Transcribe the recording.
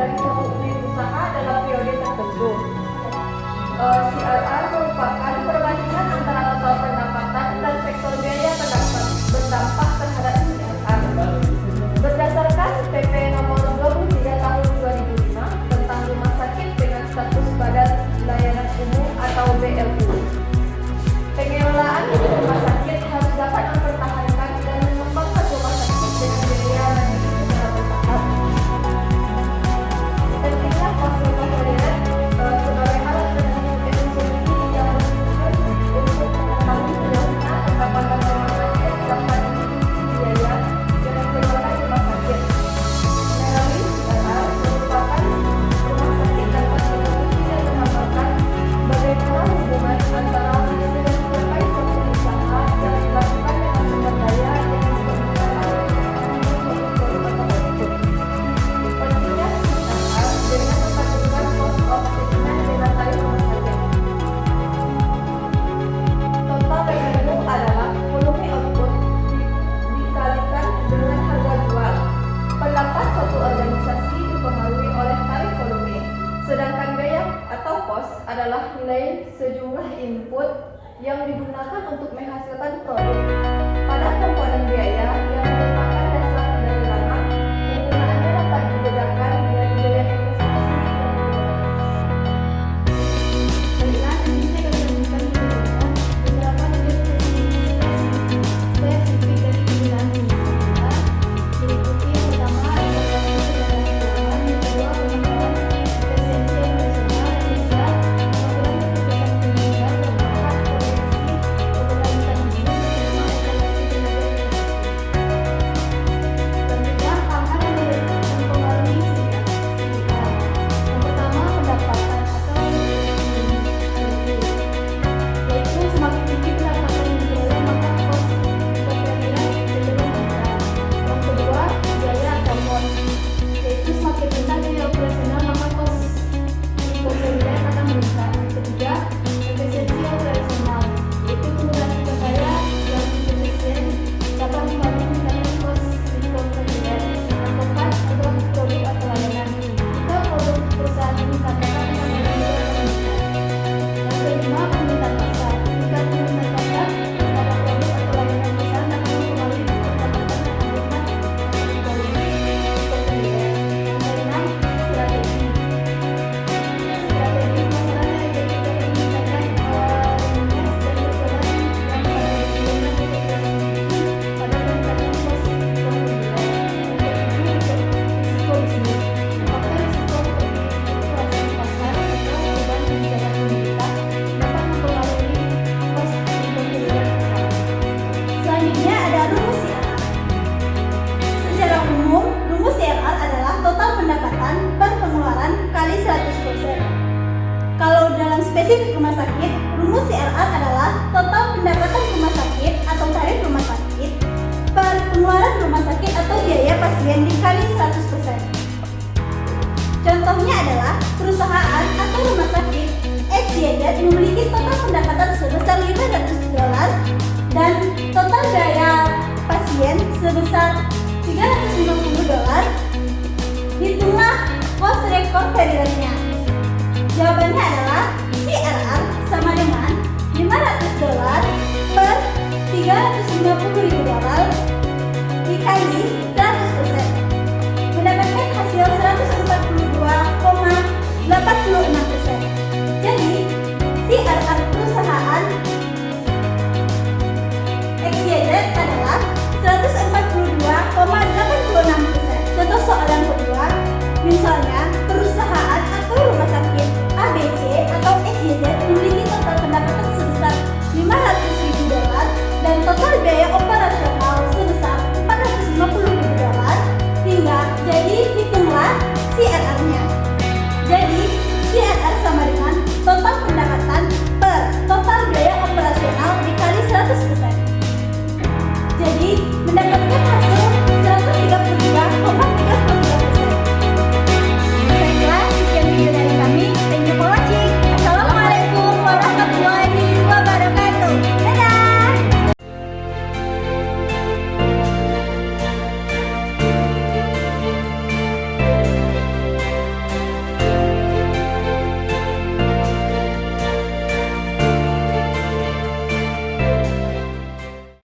dari suatu unit usaha dalam periode tertentu. CRR merupakan perbandingan antara total pendapatan dan sektor biaya berdampak terhadap CRR. Berdasarkan PP nomor 23 tahun 2005 tentang rumah sakit dengan status badan layanan umum atau BLU. Pengelolaan rumah sakit harus dapat mempertahankan dan mengembangkan rumah sakit dengan biaya manajemen secara bertahap. Pentingnya pos rumah modern sebagai alat penentu efisiensi yang berfungsi untuk mengetahui sejauh mana pendapatan rumah sakit dapat mengikuti biaya dengan pengelolaan rumah sakit. Melalui CRR merupakan rumah sakit dapat mengikuti dan mengamalkan bagaimana hubungan antara manajemen terkait suatu usaha yang dilakukan dengan sumber daya yang diperlukan untuk rumah tersebut. Pentingnya CRR dengan membandingkan cost of treatment dengan tarif rumah sakit. Total revenue adalah volume output dikalikan dengan harga jual. Pendapatan suatu organisasi dipengaruhi oleh tarif volume, sedangkan biaya atau cost adalah nilai sejumlah input yang digunakan untuk menghasilkan produk. Pada komponen biaya yang merupakan dasar dari lama, penggunaannya dapat dibedakan dari biaya investasi Baiklah, nanti saya akan melanjutkan beberapa spesifik dari penggunaan usaha. Meliputi yang pertama adalah kesadaran keuangan, yang kedua pengembangan efisiensi operasional, yang ketiga pengambilan keputusan finansial, keempat proyeksi keberlanjutan bisnis, kelima evaluasi kinerja investasi. Selanjutnya, hal-hal yang mempengaruhi CRR. Yang pertama, pendapatan atau yaitu semakin tinggi pendapatan yang diperoleh maka kos diperkirakan cenderung meningkat. Yang kedua, biaya atau kos, yaitu semakin rendah biaya operasional maka kos diperkirakan akan meningkat. Yang ketiga, efisiensi operasional, yaitu penggunaan sumber daya yang efisien dapat membantu meningkatkan kos diperkirakan. Yang keempat adalah produk atau layanan. Jika produk perusahaan meningkat maka pendapatan juga akan meningkat. Yang kelima, permintaan pasar. Jika permintaan pasar pada produk atau layanan perusahaan akan mempengaruhi pendapatan dan manajemen volume pembelian. Yang keenam, strategi. Strategi pemasaran yang efektif dapat meningkatkan awareness dan berjalan yang pada sebelumnya berinvestasi pada peningkatan kos pembelian. Yang ketujuh, risiko bisnis. Faktor risiko seperti fluktuasi pasar atau perubahan kebijakan pemerintah dapat mempengaruhi kos pembelian perusahaan. Selanjutnya ada rumus CRR. Secara umum, rumus CRR adalah total pendapatan per pengeluaran kali 100%. Kalau dalam spesifik rumah sakit, rumus CRR adalah total pendapatan rumah sakit atau tarif rumah sakit per pengeluaran rumah sakit atau biaya pasien dikali 100%. Contohnya adalah perusahaan atau rumah sakit XYZ memiliki total pendapatan sebesar $500 dan total biaya pasien sebesar $350. Hitunglah cost recovery-nya. Jawabannya adalah CRR sama dengan $500 per $350.000 dikali 100%. Mendapatkan hasil 142,86%. Jadi, CRR perusahaan XYZ adalah 142,86%. Contoh soal yang kedua, misalnya perusahaan atau rumah sakit ABC atau XYZ memiliki total pendapatan sebesar $500.000 dan total biaya operasional sebesar $450.000 hingga jadi hitunglah CRR-nya. Jadi CRR